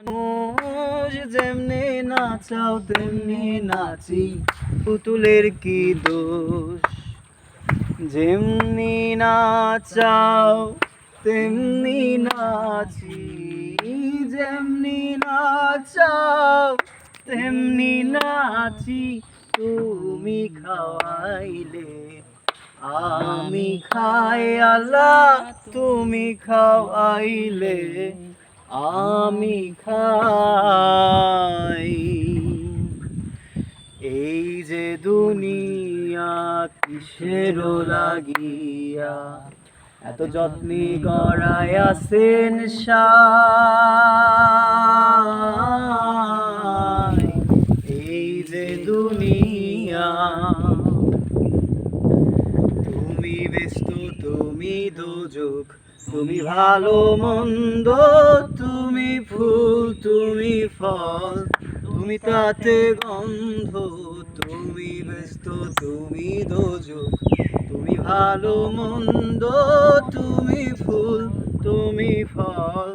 মানুষ যেমনি নাচাও তেমনি নাচি, পুতুলের কি দোষ? যেমনি নাচাও তেমনি নাচি, যেমনি নাচাও তেমনি নাচি। তুমি খাওয়াইলে আমি খাই আল্লাহ, তুমি খাওয়াইলে আমি খাই। এই যে দুনিয়া কিসের লাগিয়া এত যত্নে গড়ায় আছেন সাই। এই যে দুনিয়া, তুমি ব্যস্ত তুমি দোজক, তুমি ভালো মন্দ, তুমি ফুল তুমি ফল, তুমি তাতে গন্ধ। তুমি ব্যস্ত তুমি দোজক, তুমি ভালো মন্দ, তুমি ফুল তুমি ফল।